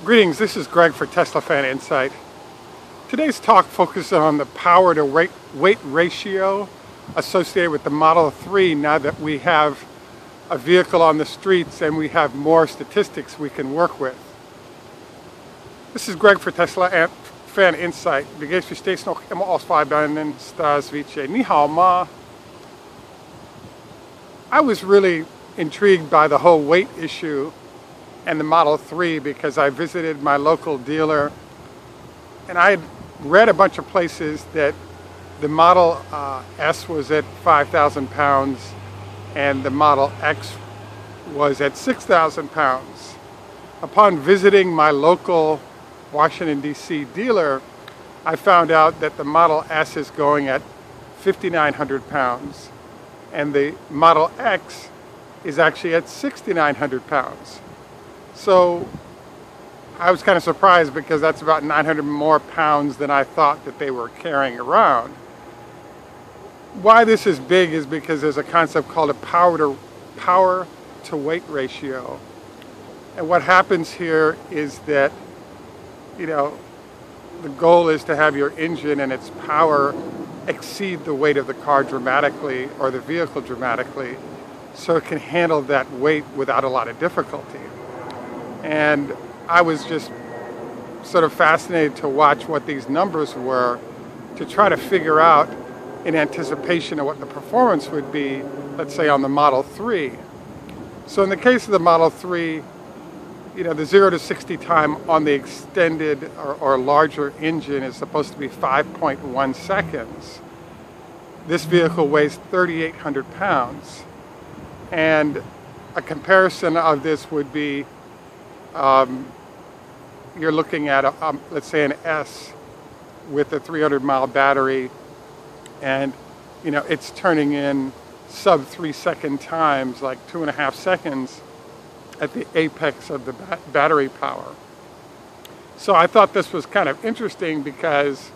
Greetings, this is Greg for Tesla Fan Insight. Today's talk focuses on the power to weight ratio associated with the Model 3 now that we have a vehicle on the streets and we have more statistics we can work with. This is Greg for Tesla Fan Insight. Begrijpt u steeds nog helemaal als vijfduinen Stasvice. Ni hao ma. I was really intrigued by the whole weight issue and the Model 3 because I visited my local dealer and I had read a bunch of places that the Model S was at 5,000 pounds and the Model X was at 6,000 pounds. Upon visiting my local Washington, D.C. dealer, I found out that the Model S is going at 5,900 pounds and the Model X is actually at 6,900 pounds. So I was kind of surprised because that's about 900 more pounds than I thought that they were carrying around. Why this is big is because there's a concept called a power to weight ratio. And what happens here is that, the goal is to have your engine and its power exceed the weight of the car dramatically or the vehicle dramatically so it can handle that weight without a lot of difficulty. And I was just sort of fascinated to watch what these numbers were to try to figure out in anticipation of what the performance would be, let's say on the Model 3. So in the case of the Model 3, the 0 to 60 time on the extended or larger engine is supposed to be 5.1 seconds. This vehicle weighs 3,800 pounds. And a comparison of this would be you're looking at, let's say, an S with a 300-mile battery, and it's turning in sub 3-second times, like 2.5 seconds, at the apex of the battery power. So I thought this was kind of interesting because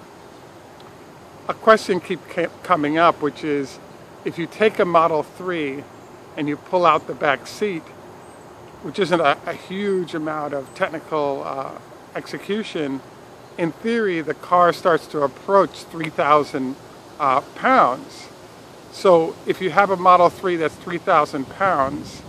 a question keeps coming up, which is if you take a Model 3 and you pull out the back seat, which isn't a huge amount of technical execution, in theory the car starts to approach 3,000 pounds. So if you have a Model 3 that's 3,000 pounds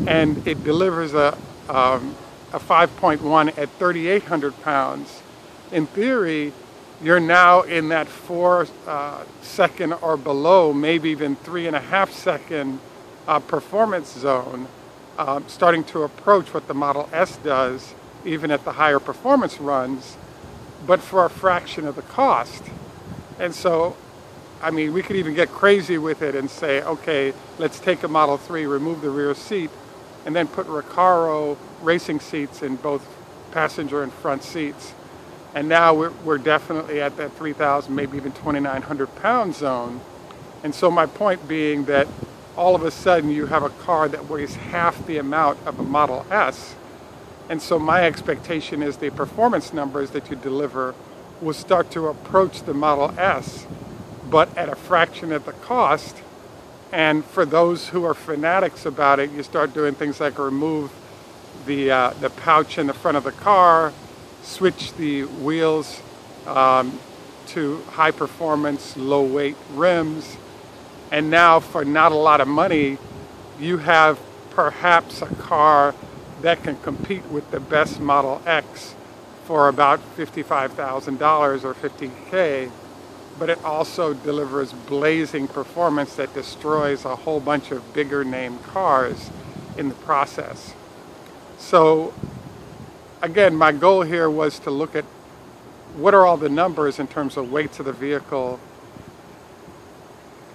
and it delivers a 5.1 at 3,800 pounds, in theory you're now in that 4-second or below, maybe even 3.5-second performance zone, starting to approach what the Model S does, even at the higher performance runs, but for a fraction of the cost. And so, we could even get crazy with it and say, okay, let's take a Model 3, remove the rear seat, and then put Recaro racing seats in both passenger and front seats. And now we're definitely at that 3,000, maybe even 2,900 pound zone. And so my point being that all of a sudden you have a car that weighs half the amount of a Model S. And so my expectation is the performance numbers that you deliver will start to approach the Model S, but at a fraction of the cost. And for those who are fanatics about it, you start doing things like remove the pouch in the front of the car, switch the wheels to high performance, low weight rims. And now for not a lot of money, you have perhaps a car that can compete with the best Model X for about $55,000 or $50K, but it also delivers blazing performance that destroys a whole bunch of bigger name cars in the process. So again, my goal here was to look at what are all the numbers in terms of weights of the vehicle.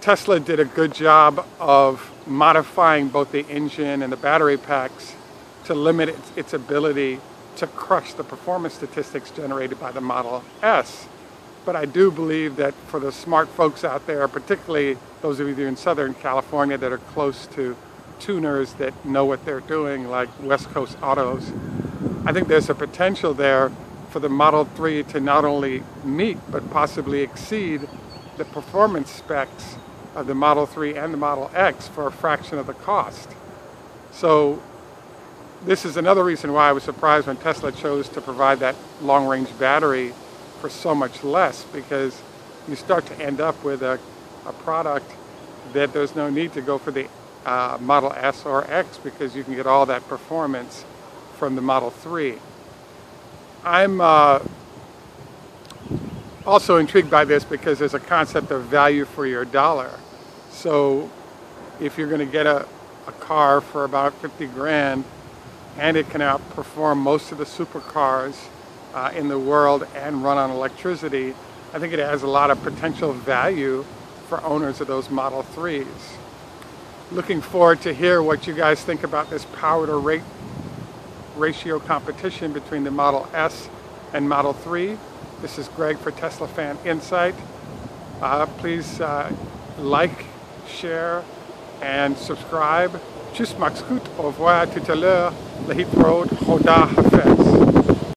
Tesla did a good job of modifying both the engine and the battery packs to limit its ability to crush the performance statistics generated by the Model S. But I do believe that for the smart folks out there, particularly those of you in Southern California that are close to tuners that know what they're doing, like West Coast Autos, I think there's a potential there for the Model 3 to not only meet but possibly exceed the performance specs of the Model 3 and the Model X for a fraction of the cost. So this is another reason why I was surprised when Tesla chose to provide that long-range battery for so much less, because you start to end up with a product that there's no need to go for the Model S or X, because you can get all that performance from the Model 3. I'm also intrigued by this because there's a concept of value for your dollar. So if you're going to get a car for about 50 grand and it can outperform most of the supercars in the world and run on electricity, I think it has a lot of potential value for owners of those Model 3s. Looking forward to hear what you guys think about this power to rate ratio competition between the Model S and Model 3. This is Greg for Tesla Fan Insight. Please like, share, and subscribe. Tschüss, macht's gut, au revoir, tout à l'heure, Lahit Road, Hoda Hafez.